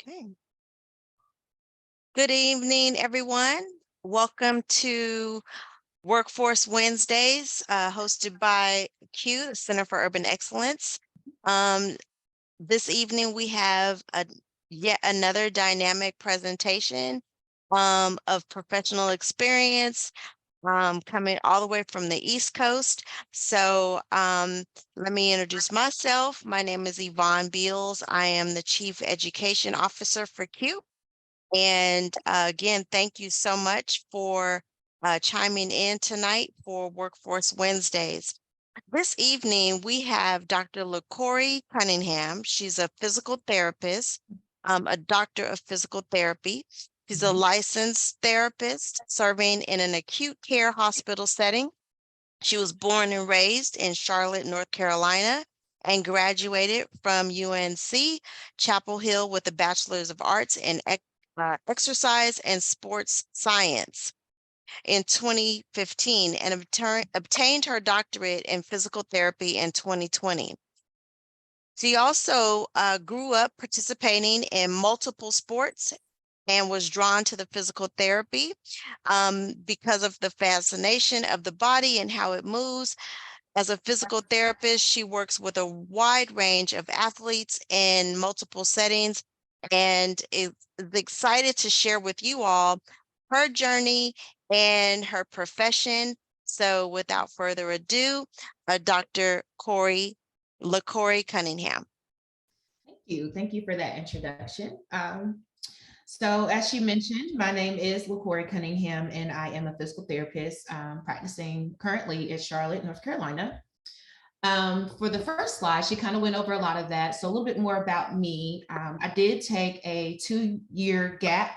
Okay. Good evening, everyone. Welcome to Workforce Wednesdays, hosted by CUE, the Center for Urban Excellence. This evening, we have yet another dynamic presentation of professional experience coming all the way from the East Coast. So let me introduce myself. My name is Yvonne Beals. I am the Chief Education Officer for CUE. And again, thank you so much for chiming in tonight for Workforce Wednesdays. This evening, we have Dr. LaCorey Cunningham. She's a physical therapist, a doctor of physical therapy. She's a licensed therapist serving in an acute care hospital setting. She was born and raised in Charlotte, North Carolina, and graduated from UNC Chapel Hill with a Bachelor's of Arts in Exercise and Sports Science in 2015 and obtained her doctorate in physical therapy in 2020. She also grew up participating in multiple sports and was drawn to the physical therapy because of the fascination of the body and how it moves. As a physical therapist, she works with a wide range of athletes in multiple settings and is excited to share with you all her journey and her profession. So without further ado, Dr. LaCorey Cunningham. Thank you. Thank you for that introduction. So as she mentioned, my name is LaCorey Cunningham, and I am a physical therapist practicing currently in Charlotte, North Carolina. For the first slide, she kind of went over a lot of that. So a little bit more about me. I did take a 2-year gap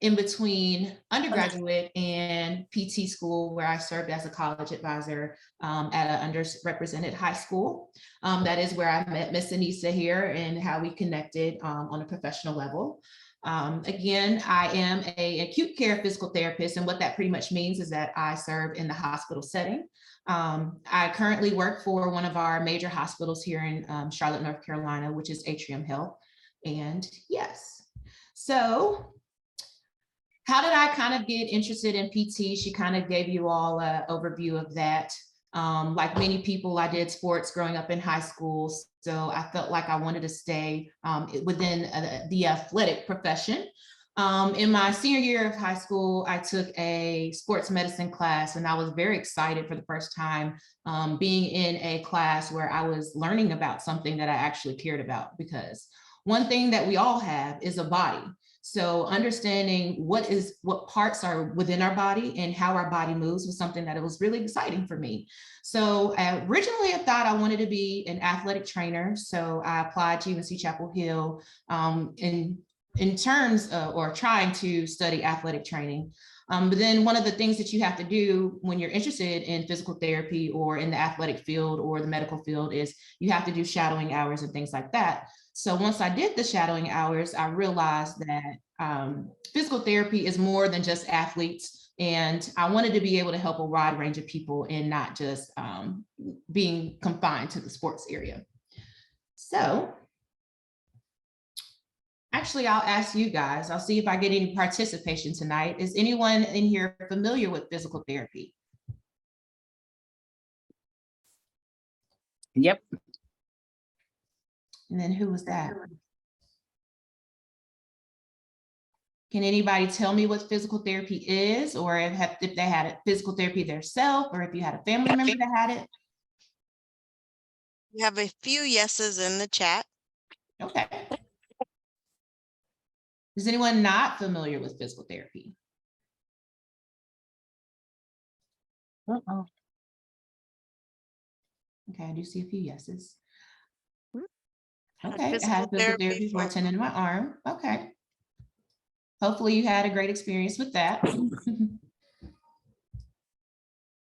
in between undergraduate and PT school, where I served as a college advisor at an underrepresented high school. That is where I met Miss Anissa here and how we connected on a professional level. Again, I am an acute care physical therapist, and what that pretty much means is that I serve in the hospital setting. I currently work for one of our major hospitals here in Charlotte, North Carolina, which is Atrium Health. And yes, so how did I kind of get interested in PT? She kind of gave you all an overview of that. Like many people, I did sports growing up in high school, so I felt like I wanted to stay within the athletic profession. In my senior year of high school, I took a sports medicine class, and I was very excited for the first time being in a class where I was learning about something that I actually cared about, because one thing that we all have is a body. So understanding what parts are within our body and how our body moves was something that it was really exciting for me. So originally I thought I wanted to be an athletic trainer. So I applied to UNC Chapel Hill in terms of, or trying to study athletic training. But then one of the things that you have to do when you're interested in physical therapy or in the athletic field or the medical field is you have to do shadowing hours and things like that. So once I did the shadowing hours, I realized that physical therapy is more than just athletes. And I wanted to be able to help a wide range of people and not just being confined to the sports area. So actually, I'll ask you guys, I'll see if I get any participation tonight. Is anyone in here familiar with physical therapy? Yep. And then who was that? Can anybody tell me what physical therapy is, or if they had a physical therapy themselves, or if you had a family member that had it? We have a few yeses in the chat. Okay. Is anyone not familiar with physical therapy? Uh-oh. Okay, I do see a few yeses. Had Okay, I physical had physical therapy therapy for a for- tendon in my arm. Okay. Hopefully you had a great experience with that.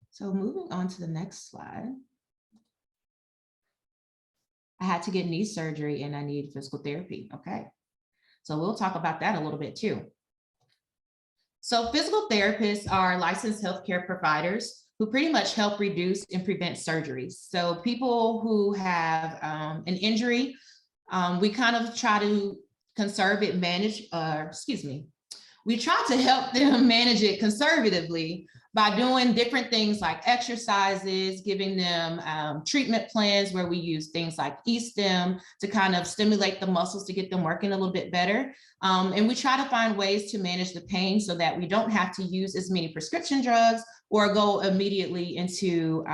So moving on to the next slide. I had to get knee surgery and I need physical therapy. Okay. So we'll talk about that a little bit too. So physical therapists are licensed healthcare providers who pretty much help reduce and prevent surgeries. So people who have an injury, we kind of try to we try to help them manage it conservatively by doing different things like exercises, giving them treatment plans where we use things like E-stim to kind of stimulate the muscles to get them working a little bit better. And we try to find ways to manage the pain so that we don't have to use as many prescription drugs or go immediately into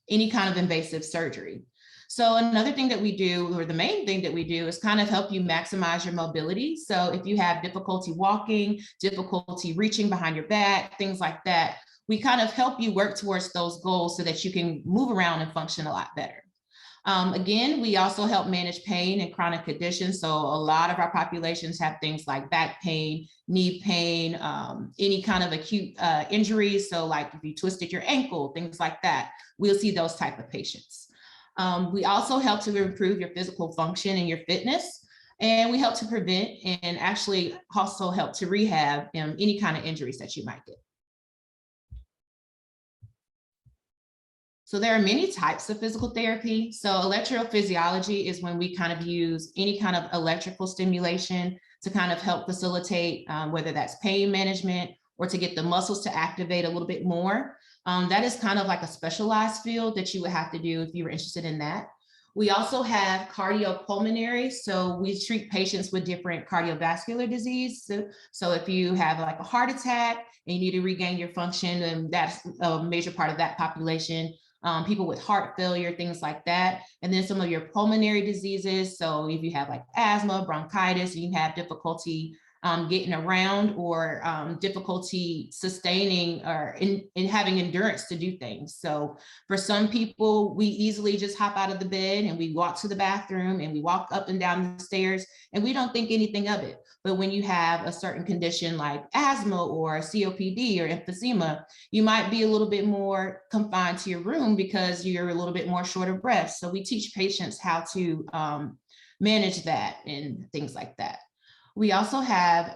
any kind of invasive surgery. So another thing that we do, or the main thing that we do, is kind of help you maximize your mobility. So if you have difficulty walking, difficulty reaching behind your back, things like that, we kind of help you work towards those goals so that you can move around and function a lot better. Again, we also help manage pain and chronic conditions. So a lot of our populations have things like back pain, knee pain, any kind of acute injuries. So like if you twisted your ankle, things like that, we'll see those type of patients. We also help to improve your physical function and your fitness. And we help to prevent and actually also help to rehab any kind of injuries that you might get. So there are many types of physical therapy. So electrophysiology is when we kind of use any kind of electrical stimulation to kind of help facilitate whether that's pain management or to get the muscles to activate a little bit more. That is kind of like a specialized field that you would have to do if you were interested in that. We also have cardiopulmonary. So we treat patients with different cardiovascular disease. So if you have like a heart attack and you need to regain your function, and that's a major part of that population. People with heart failure, things like that. And then some of your pulmonary diseases. So if you have like asthma, bronchitis, you have difficulty getting around or difficulty sustaining or in having endurance to do things. So for some people, we easily just hop out of the bed and we walk to the bathroom and we walk up and down the stairs and we don't think anything of it. But when you have a certain condition like asthma or COPD or emphysema, you might be a little bit more confined to your room because you're a little bit more short of breath. So we teach patients how to manage that and things like that. We also have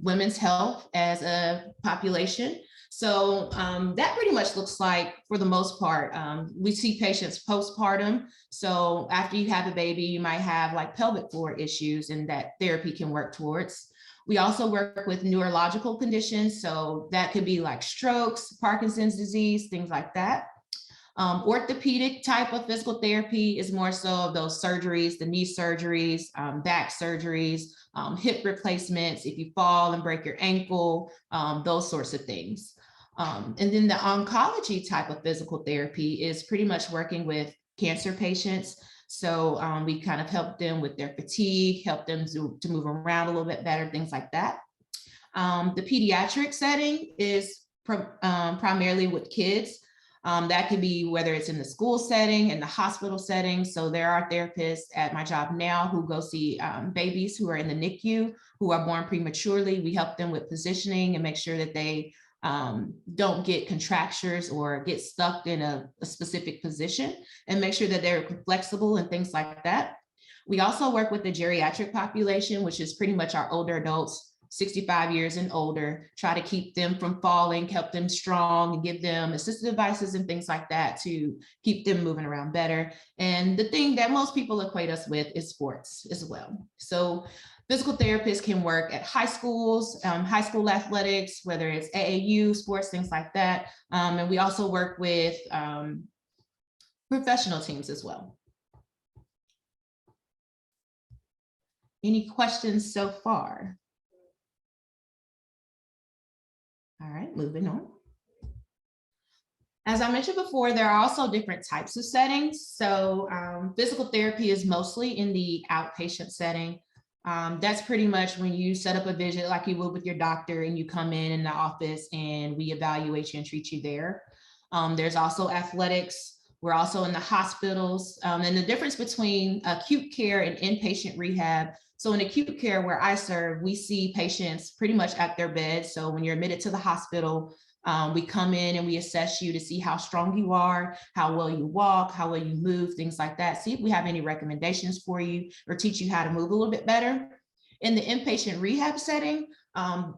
women's health as a population. So that pretty much looks like, for the most part, we see patients postpartum. So after you have a baby, you might have like pelvic floor issues, and that therapy can work towards. We also work with neurological conditions. So that could be like strokes, Parkinson's disease, things like that. Orthopedic type of physical therapy is more so of those surgeries, the knee surgeries, back surgeries, hip replacements, if you fall and break your ankle, those sorts of things. And then the oncology type of physical therapy is pretty much working with cancer patients. So we kind of help them with their fatigue, help them to move around a little bit better, things like that. The pediatric setting is primarily with kids. That could be whether it's in the school setting, in the hospital setting. So there are therapists at my job now who go see babies who are in the NICU, who are born prematurely. We help them with positioning and make sure that they don't get contractures or get stuck in a specific position, and make sure that they're flexible and things like that. We also work with the geriatric population, which is pretty much our older adults, 65 years and older, try to keep them from falling, help them strong, and give them assistive devices and things like that to keep them moving around better. And the thing that most people equate us with is sports as well. So physical therapists can work at high schools, high school athletics, whether it's AAU sports, things like that. And we also work with professional teams as well. Any questions so far? All right, moving on. As I mentioned before, there are also different types of settings. So physical therapy is mostly in the outpatient setting. That's pretty much when you set up a visit like you would with your doctor, and you come in the office and we evaluate you and treat you there. There's also athletics. We're also in the hospitals. And the difference between acute care and inpatient rehab. So in acute care where I serve, we see patients pretty much at their bed. So when you're admitted to the hospital, we come in and we assess you to see how strong you are, how well you walk, how well you move, things like that. See if we have any recommendations for you or teach you how to move a little bit better. In the inpatient rehab setting,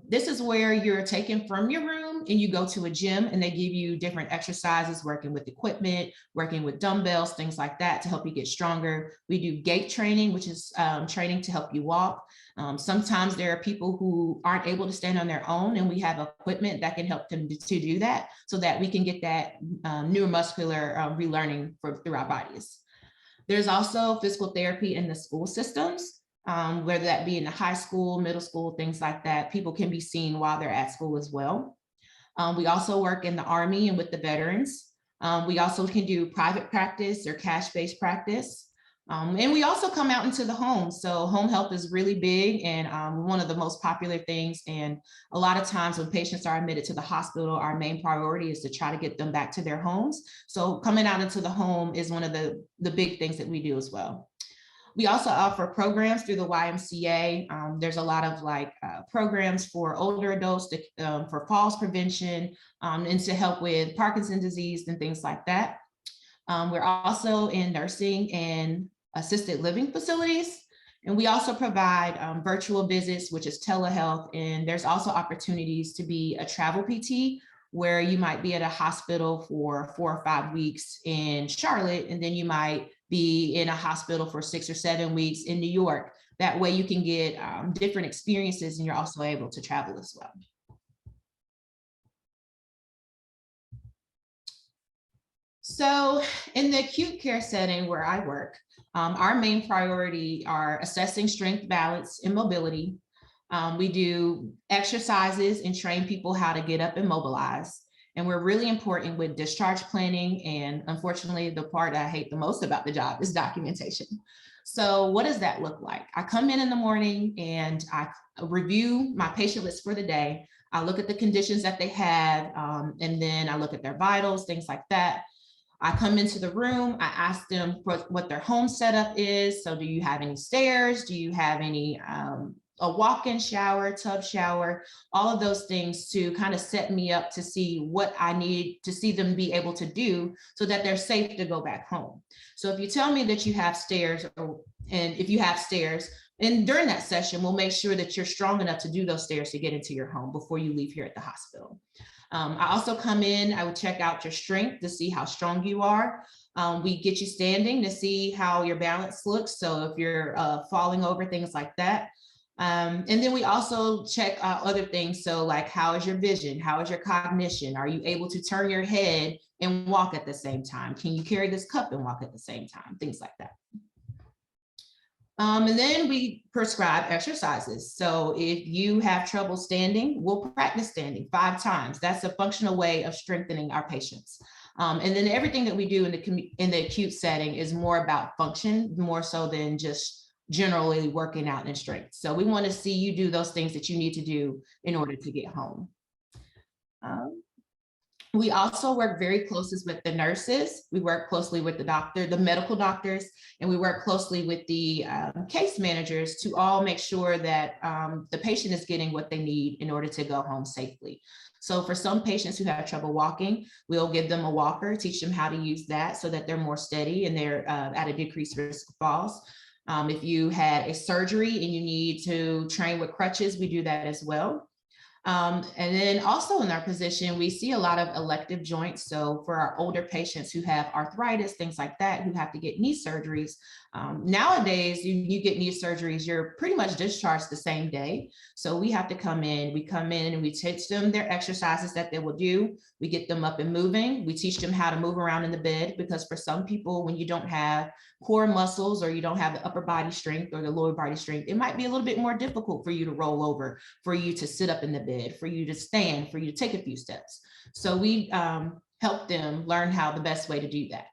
this is where you're taken from your room and you go to a gym and they give you different exercises, working with equipment, working with dumbbells, things like that to help you get stronger. We do gait training, which is training to help you walk. Sometimes there are people who aren't able to stand on their own, and we have equipment that can help them to do that so that we can get that neuromuscular relearning through our bodies. There's also physical therapy in the school systems. Whether that be in the high school, middle school, things like that, people can be seen while they're at school as well. We also work in the Army and with the veterans. We also can do private practice or cash-based practice. And we also come out into the home. So home health is really big and one of the most popular things. And a lot of times when patients are admitted to the hospital, our main priority is to try to get them back to their homes. So coming out into the home is one of the big things that we do as well. We also offer programs through the YMCA. There's a lot of programs for older adults for falls prevention and to help with Parkinson's disease and things like that. We're also in nursing and assisted living facilities. And we also provide virtual visits, which is telehealth. And there's also opportunities to be a travel PT, where you might be at a hospital for 4 or 5 weeks in Charlotte, and then you might be in a hospital for 6 or 7 weeks in New York. That way you can get different experiences and you're also able to travel as well. So in the acute care setting where I work, our main priority are assessing strength, balance, and mobility. We do exercises and train people how to get up and mobilize. And we're really important with discharge planning. And unfortunately, the part I hate the most about the job is documentation. So what does that look like? I come in the morning and I review my patient list for the day. I look at the conditions that they have, and then I look at their vitals, things like that. I come into the room, I ask them what their home setup is. So do you have any stairs? Do you have any a walk-in shower, tub shower, all of those things to kind of set me up to see what I need to see them be able to do so that they're safe to go back home. So if you tell me that you have stairs, and if you have stairs, and during that session, we'll make sure that you're strong enough to do those stairs to get into your home before you leave here at the hospital. I also come in, I would check out your strength to see how strong you are. We get you standing to see how your balance looks. So if you're falling over, things like that. And then we also check other things. So like, how is your vision? How is your cognition? Are you able to turn your head and walk at the same time? Can you carry this cup and walk at the same time? Things like that. And then we prescribe exercises. So if you have trouble standing, we'll practice standing 5 times. That's a functional way of strengthening our patients. And then everything that we do in the acute setting is more about function, more so than just generally working out in strength. So we want to see you do those things that you need to do in order to get home. We also work very closely with the nurses. We work closely with the medical doctors, and we work closely with the case managers to all make sure that the patient is getting what they need in order to go home safely. So for some patients who have trouble walking, we'll give them a walker, teach them how to use that so that they're more steady and they're at a decreased risk of falls. If you had a surgery and you need to train with crutches, we do that as well. And then also in our position, we see a lot of elective joints. So for our older patients who have arthritis, things like that, who have to get knee surgeries, nowadays you get knee surgeries, you're pretty much discharged the same day. So we have to come in and we teach them their exercises that they will do. We get them up and moving. We teach them how to move around in the bed, because for some people, when you don't have core muscles or you don't have the upper body strength or the lower body strength, it might be a little bit more difficult for you to roll over, for you to sit up in the bed, for you to stand, for you to take a few steps. So we help them learn how the best way to do that.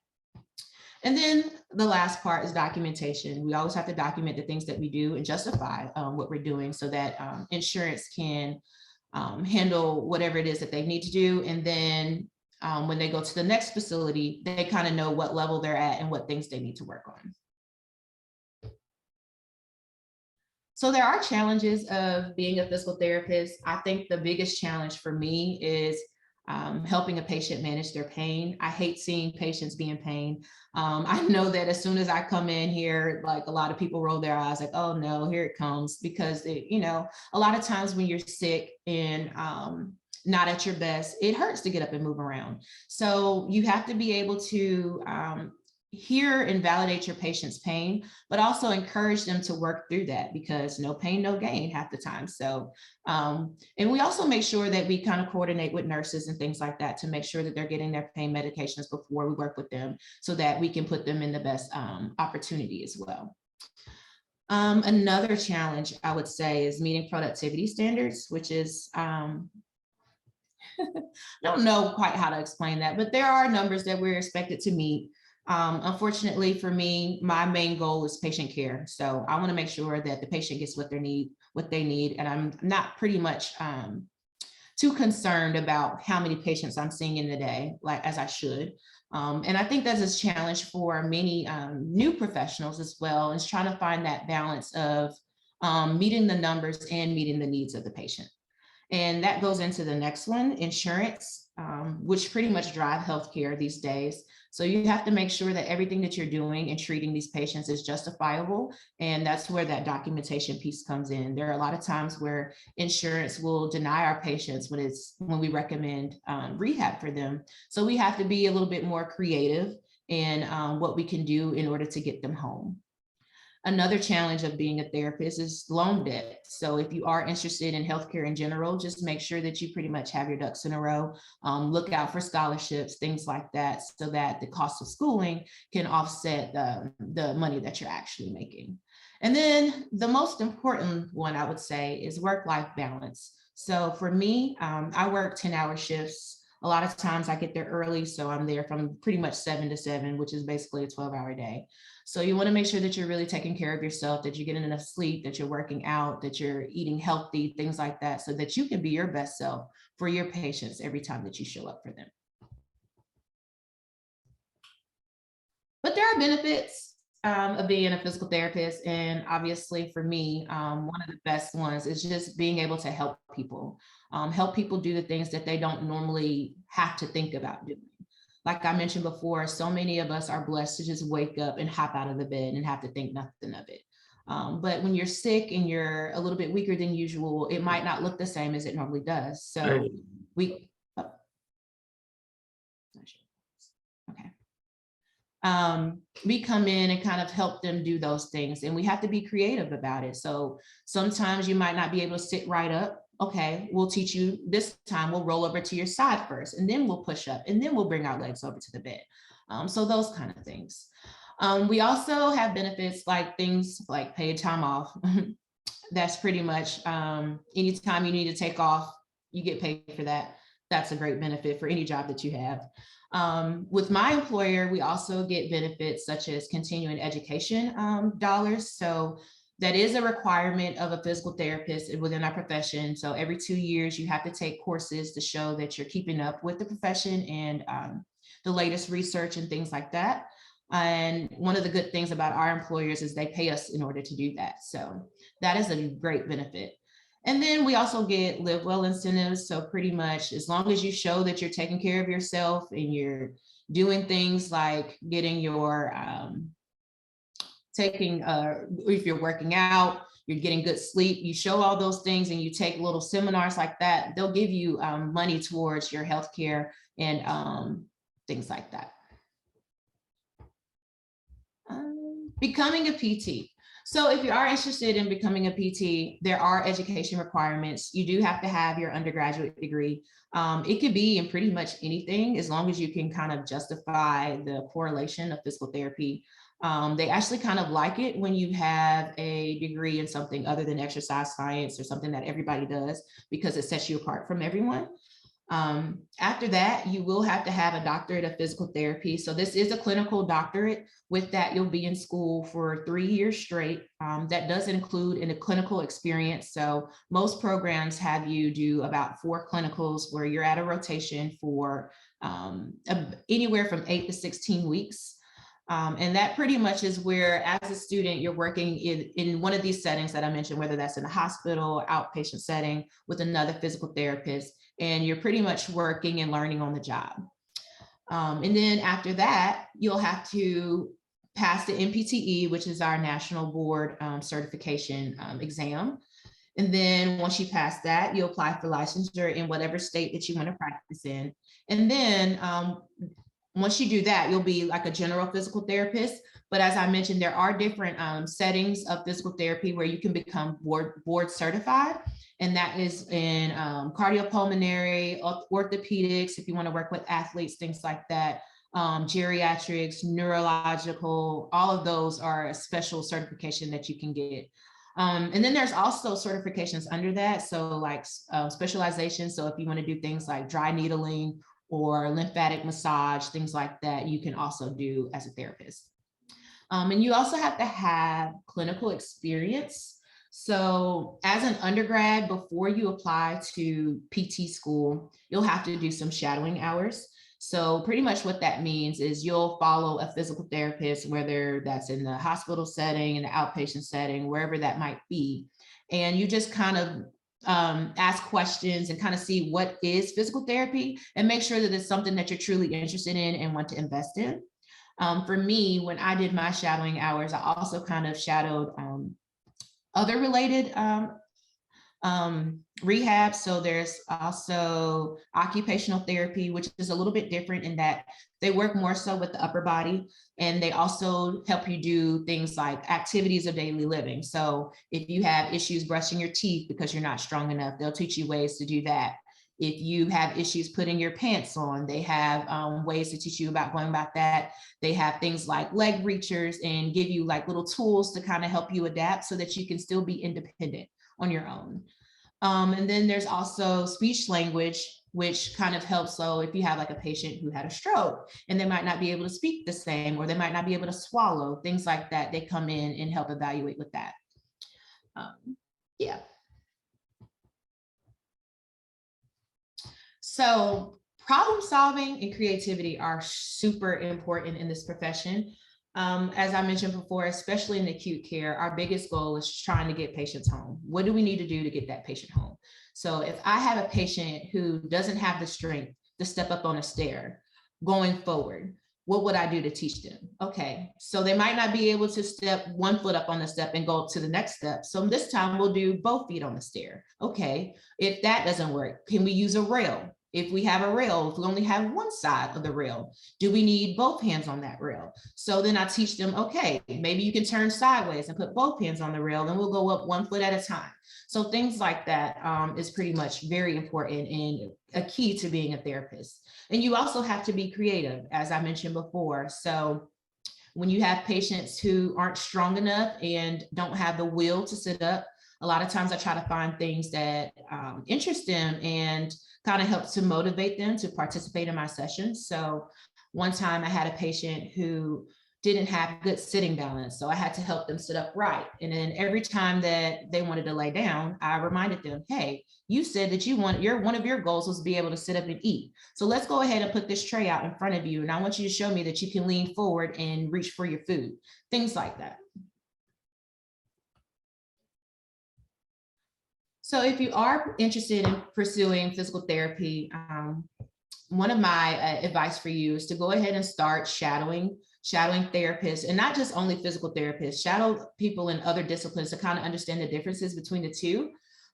And then the last part is documentation. We always have to document the things that we do and justify what we're doing so that insurance can handle whatever it is that they need to do. And then when they go to the next facility, they kind of know what level they're at and what things they need to work on. So there are challenges of being a physical therapist. I think the biggest challenge for me is helping a patient manage their pain. I hate seeing patients be in pain. I know that as soon as I come in here, like a lot of people roll their eyes like, oh no, here it comes, because a lot of times when you're sick and not at your best, it hurts to get up and move around. So you have to be able to hear and validate your patient's pain, but also encourage them to work through that, because no pain, no gain half the time. So, and we also make sure that we kind of coordinate with nurses and things like that to make sure that they're getting their pain medications before we work with them, so that we can put them in the best opportunity as well. Another challenge I would say is meeting productivity standards, which is, I don't know quite how to explain that, but there are numbers that we're expected to meet. Unfortunately for me, my main goal is patient care. So I want to make sure that the patient gets what they need. And I'm not pretty much too concerned about how many patients I'm seeing in the day, like as I should. And I think that's a challenge for many new professionals as well, is trying to find that balance of meeting the numbers and meeting the needs of the patient. And that goes into the next one, insurance, which pretty much drive healthcare these days. So you have to make sure that everything that you're doing and treating these patients is justifiable. And that's where that documentation piece comes in. There are a lot of times where insurance will deny our patients when we recommend rehab for them. So we have to be a little bit more creative in what we can do in order to get them home. Another challenge of being a therapist is loan debt. So if you are interested in healthcare in general, just make sure that you pretty much have your ducks in a row. Look out for scholarships, things like that, so that the cost of schooling can offset the money that you're actually making. And then the most important one, I would say, is work-life balance. So for me, I work 10-hour shifts. A lot of times I get there early, so I'm there from pretty much 7 to 7, which is basically a 12-hour day. So you want to make sure that you're really taking care of yourself, that you're getting enough sleep, that you're working out, that you're eating healthy, things like that, so that you can be your best self for your patients every time that you show up for them. But there are benefits of being a physical therapist. And obviously for me, one of the best ones is just being able to help people do the things that they don't normally have to think about doing. Like I mentioned before, so many of us are blessed to just wake up and hop out of the bed and have to think nothing of it. But when you're sick and you're a little bit weaker than usual, it might not look the same as it normally does. So we come in and kind of help them do those things, and we have to be creative about it. So sometimes you might not be able to sit right up. Okay, we'll teach you this time, we'll roll over to your side first, and then we'll push up, and then we'll bring our legs over to the bed. So those kind of things. We also have benefits like things like paid time off. That's pretty much anytime you need to take off, you get paid for that. That's a great benefit for any job that you have. With my employer, we also get benefits such as continuing education dollars. So that is a requirement of a physical therapist within our profession. So every 2 years, you have to take courses to show that you're keeping up with the profession and the latest research and things like that. And one of the good things about our employers is they pay us in order to do that. So that is a great benefit. And then we also get live well incentives. So pretty much as long as you show that you're taking care of yourself and you're doing things like getting your if you're working out, you're getting good sleep, you show all those things and you take little seminars like that, they'll give you money towards your healthcare and things like that. Becoming a PT. So if you are interested in becoming a PT, there are education requirements. You do have to have your undergraduate degree. It could be in pretty much anything, as long as you can kind of justify the correlation of physical therapy. They actually kind of like it when you have a degree in something other than exercise science or something that everybody does, because it sets you apart from everyone. After that, you will have to have a doctorate of physical therapy. So this is a clinical doctorate. With that, you'll be in school for 3 years straight. That does include in a clinical experience. So most programs have you do about 4 clinicals where you're at a rotation for anywhere from 8 to 16 weeks. And that pretty much is where, as a student, you're working in one of these settings that I mentioned, whether that's in a hospital or outpatient setting with another physical therapist. and you're pretty much working and learning on the job. And then after that, you'll have to pass the NPTE, which is our national board certification exam. And then once you pass that, you apply for licensure in whatever state that you want to practice in. And then once you do that, you'll be like a general physical therapist. But as I mentioned, there are different settings of physical therapy where you can become board certified. And that is in cardiopulmonary, orthopedics, if you want to work with athletes, things like that, geriatrics, neurological, all of those are a special certification that you can get. And then there's also certifications under that. So like specialization. So if you want to do things like dry needling or lymphatic massage, things like that, you can also do as a therapist. And you also have to have clinical experience. So as an undergrad, before you apply to PT school, you'll have to do some shadowing hours. So pretty much what that means is you'll follow a physical therapist, whether that's in the hospital setting, in the outpatient setting, wherever that might be. And you just kind of ask questions and kind of see what is physical therapy and make sure that it's something that you're truly interested in and want to invest in. For me, when I did my shadowing hours, I also kind of shadowed other related rehab. So there's also occupational therapy, which is a little bit different in that they work more so with the upper body, and they also help you do things like activities of daily living. So if you have issues brushing your teeth because you're not strong enough, they'll teach you ways to do that. If you have issues putting your pants on, they have ways to teach you about going about that. They have things like leg reachers and give you like little tools to kind of help you adapt so that you can still be independent on your own. And then there's also speech language, which kind of helps. So if you have like a patient who had a stroke and they might not be able to speak the same, or they might not be able to swallow, things like that, they come in and help evaluate with that. Yeah. So problem solving and creativity are super important in this profession. As I mentioned before, especially in acute care, our biggest goal is trying to get patients home. What do we need to do to get that patient home? So if I have a patient who doesn't have the strength to step up on a stair going forward, what would I do to teach them? Okay, so they might not be able to step one foot up on the step and go up to the next step. So this time we'll do both feet on the stair. Okay, if that doesn't work, can we use a rail? If we have a rail, if we only have one side of the rail, do we need both hands on that rail? So then I teach them, okay, maybe you can turn sideways and put both hands on the rail, and we'll go up one foot at a time. So things like that is pretty much very important and a key to being a therapist. And you also have to be creative, as I mentioned before. So when you have patients who aren't strong enough and don't have the will to sit up, a lot of times I try to find things that interest them and kind of help to motivate them to participate in my sessions. So one time I had a patient who didn't have good sitting balance, so I had to help them sit up right. And then every time that they wanted to lay down, I reminded them, hey, you said that one of your goals was to be able to sit up and eat. So let's go ahead and put this tray out in front of you. And I want you to show me that you can lean forward and reach for your food, things like that. So if you are interested in pursuing physical therapy, one of my advice for you is to go ahead and start shadowing therapists, and not just only physical therapists, shadow people in other disciplines to kind of understand the differences between the two.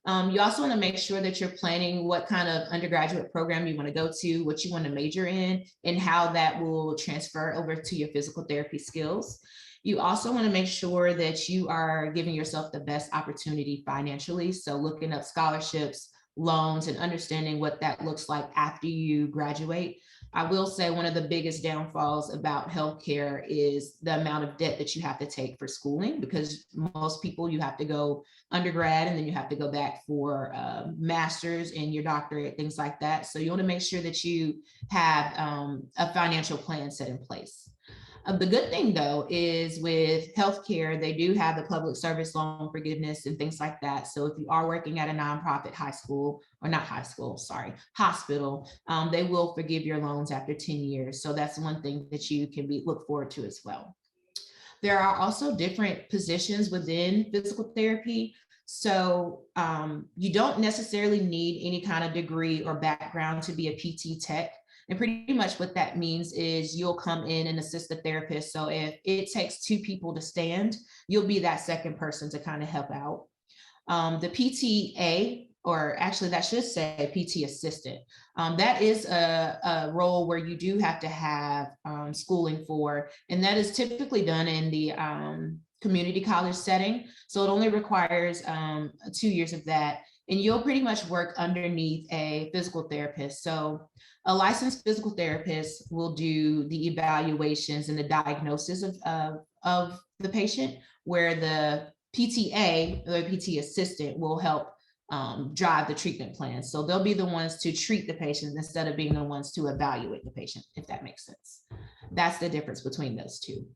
You also want to make sure that you're planning what kind of undergraduate program you want to go to, what you want to major in, and how that will transfer over to your physical therapy skills. You also want to make sure that you are giving yourself the best opportunity financially. So looking up scholarships, loans, and understanding what that looks like after you graduate. I will say one of the biggest downfalls about healthcare is the amount of debt that you have to take for schooling, because most people, you have to go undergrad and then you have to go back for master's and your doctorate, things like that. So you want to make sure that you have a financial plan set in place. The good thing though is with healthcare, they do have the public service loan forgiveness and things like that. So if you are working at a nonprofit hospital, they will forgive your loans after 10 years. So that's one thing that you can look forward to as well. There are also different positions within physical therapy. So you don't necessarily need any kind of degree or background to be a PT tech. And pretty much what that means is you'll come in and assist the therapist. So if it takes 2 people to stand, you'll be that second person to kind of help out. The PTA, or actually that should say PT assistant, that is a role where you do have to have schooling for, and that is typically done in the community college setting. So it only requires 2 years of that, and you'll pretty much work underneath a physical therapist. So a licensed physical therapist will do the evaluations and the diagnosis of the patient, where the PTA or PT assistant will help drive the treatment plan. So they'll be the ones to treat the patient instead of being the ones to evaluate the patient, if that makes sense. That's the difference between those two.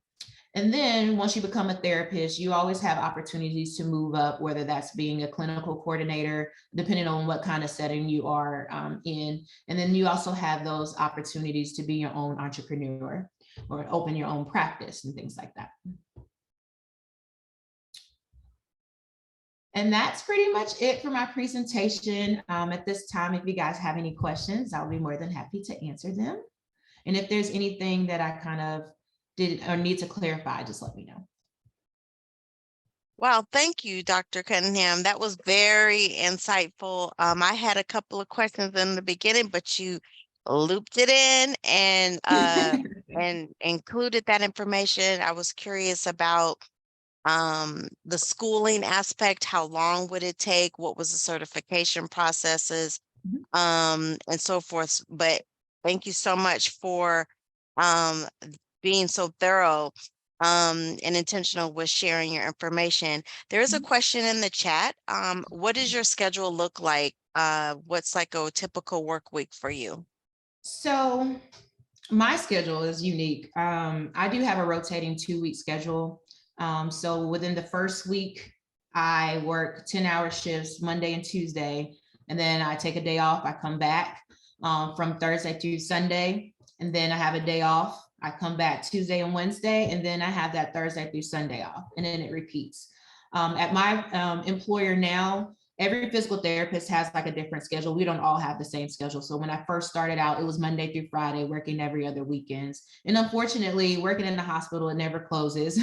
And then once you become a therapist, you always have opportunities to move up, whether that's being a clinical coordinator, depending on what kind of setting you are in. And then you also have those opportunities to be your own entrepreneur or open your own practice and things like that. And that's pretty much it for my presentation. At this time, if you guys have any questions, I'll be more than happy to answer them. And if there's anything that I kind of did or need to clarify, just let me know. Wow, thank you, Dr. Cunningham. That was very insightful. I had a couple of questions in the beginning, but you looped it in and included that information. I was curious about the schooling aspect. How long would it take? What was the certification processes? And so forth. But thank you so much for um, being so thorough and intentional with sharing your information. There is a question in the chat. What does your schedule look like? What's like a typical work week for you? So my schedule is unique. I do have a rotating 2-week schedule. So within the first week, I work 10-hour shifts Monday and Tuesday, and then I take a day off. I come back from Thursday through Sunday, and then I have a day off. I come back Tuesday and Wednesday, and then I have that Thursday through Sunday off, and then it repeats. At my employer now, every physical therapist has like a different schedule. We don't all have the same schedule. So when I first started out, it was Monday through Friday, working every other weekends. And unfortunately, working in the hospital, it never closes.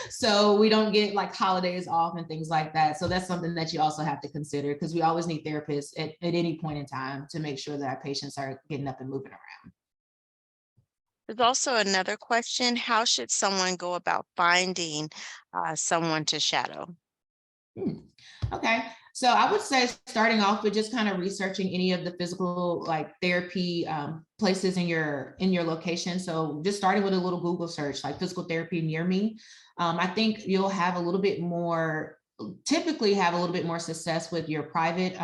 So we don't get like holidays off and things like that. So that's something that you also have to consider, because we always need therapists at any point in time to make sure that our patients are getting up and moving around. There's also another question. How should someone go about finding someone to shadow? Okay, so I would say starting off with just kind of researching any of the physical like therapy places in your location. So just starting with a little Google search like physical therapy near me. I think you'll have a little bit more, typically have a little bit more success with your private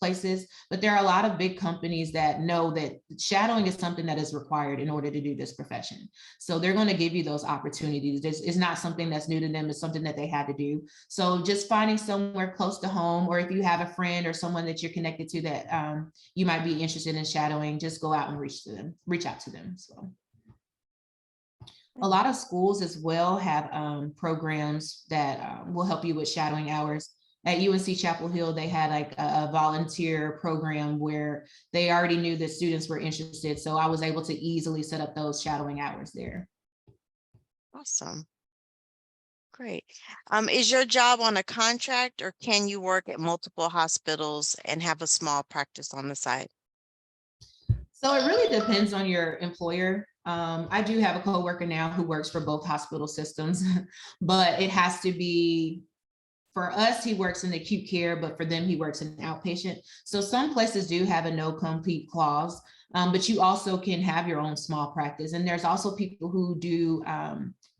places, but there are a lot of big companies that know that shadowing is something that is required in order to do this profession. So they're going to give you those opportunities. This is not something that's new to them. It's something that they had to do. So just finding somewhere close to home, or if you have a friend or someone that you're connected to that you might be interested in shadowing, just go out and reach out to them. So a lot of schools as well have programs that will help you with shadowing hours. At UNC Chapel Hill, they had like a volunteer program where they already knew that students were interested. So I was able to easily set up those shadowing hours there. Awesome. Great. Is your job on a contract, or can you work at multiple hospitals and have a small practice on the side? So it really depends on your employer. I do have a coworker now who works for both hospital systems, but it has to be, for us, he works in acute care, but for them, he works in outpatient. So some places do have a no compete clause, but you also can have your own small practice. And there's also people who do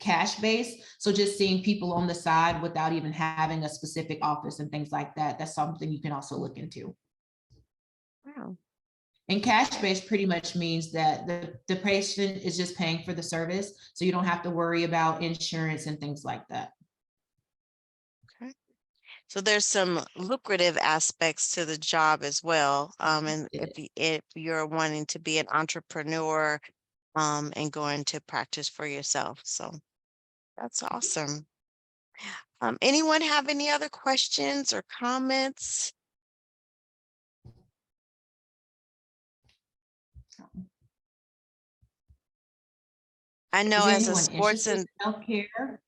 cash based. So just seeing people on the side without even having a specific office and things like that. That's something you can also look into. Wow. And cash-based pretty much means that the patient is just paying for the service. So you don't have to worry about insurance and things like that. Okay. So there's some lucrative aspects to the job as well. And if you're wanting to be an entrepreneur and going to practice for yourself. So that's awesome. Anyone have any other questions or comments? I know Is as a anyone sports interested and in healthcare?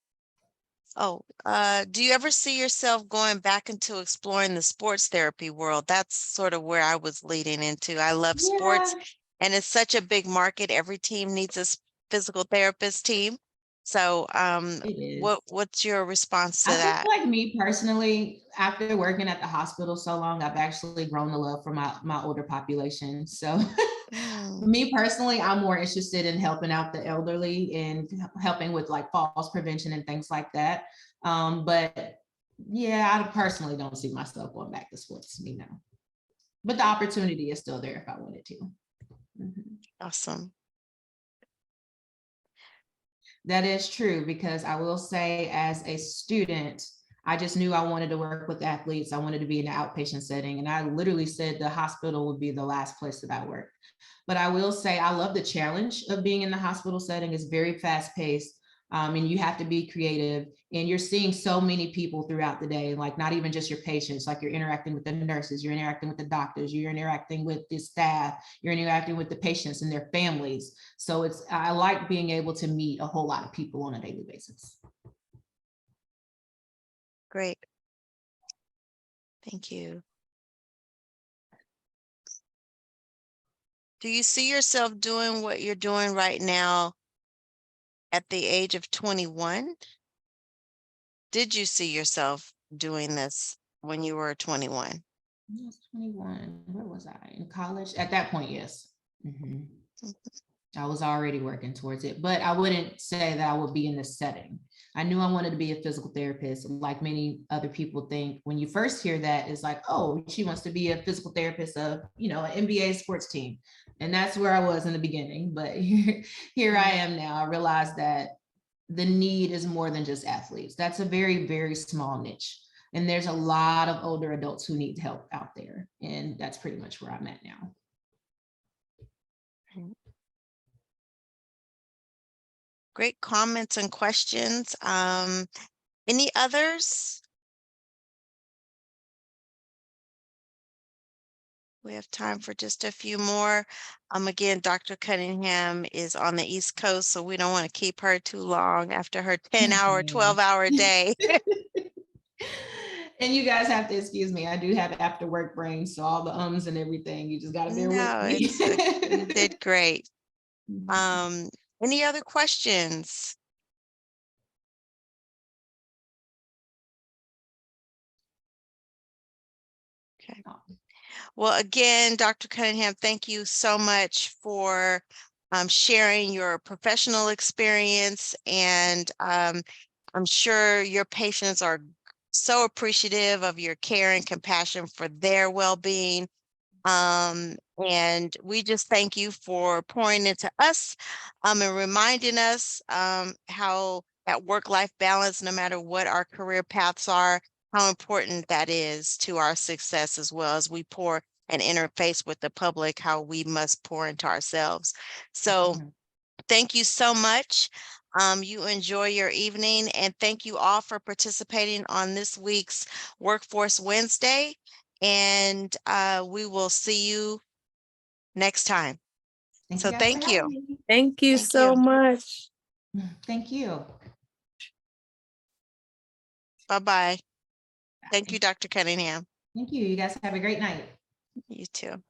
do you ever see yourself going back into exploring the sports therapy world? That's sort of where I was leading into. I love sports, Yeah, and it's such a big market. Every team needs a physical therapist team. So, it is. what's your response to I feel that? like me personally, after working at the hospital so long, I've actually grown to love for my older population. So Mm, me personally, I'm more interested in helping out the elderly and helping with like falls prevention and things like that. But yeah, I personally don't see myself going back to sports, but the opportunity is still there if I wanted to. Mhm. awesome. That is true, because I will say, as a student, I just knew I wanted to work with athletes. I wanted to be in the outpatient setting. And I literally said the hospital would be the last place that I worked. But I will say I love the challenge of being in the hospital setting. It's very fast paced. And you have to be creative, and you're seeing so many people throughout the day, like not even just your patients, like you're interacting with the nurses, you're interacting with the doctors, you're interacting with the staff, you're interacting with the patients and their families. So I like being able to meet a whole lot of people on a daily basis. Great. Thank you. Do you see yourself doing what you're doing right now at the age of 21? Did you see yourself doing this when you were 21? I was 21. Where was I? In college? At that point, yes. Mhm. I was already working towards it, but I wouldn't say that I would be in this setting. I knew I wanted to be a physical therapist. Like many other people think, when you first hear that, it's like, oh, she wants to be a physical therapist of, an NBA sports team. And that's where I was in the beginning. But here I am now. I realize that the need is more than just athletes. That's a very, very small niche. And there's a lot of older adults who need help out there. And that's pretty much where I'm at now. Great comments and questions. Any others? We have time for just a few more. Again, Dr. Cunningham is on the East Coast, so we don't want to keep her too long after her 10-hour, Yeah. 12-hour day. And you guys have to excuse me. I do have after work brain, so all the ums and everything, you just got to bear with No, me. you did great. Any other questions? Okay. Well, again, Dr. Cunningham, thank you so much for sharing your professional experience. And I'm sure your patients are so appreciative of your care and compassion for their well-being. And we just thank you for pouring into us and reminding us how that work-life balance, no matter what our career paths are, how important that is to our success, as well as we pour and interface with the public, how we must pour into ourselves. So thank you so much. You enjoy your evening, and thank you all for participating on this week's Workforce Wednesday. And we will see you next time. Thank you So guys for thank having you. me. Thank you Thank you. so much. Thank you. Bye-bye. Thank you, Dr. Cunningham. Thank you. You guys have a great night. You too.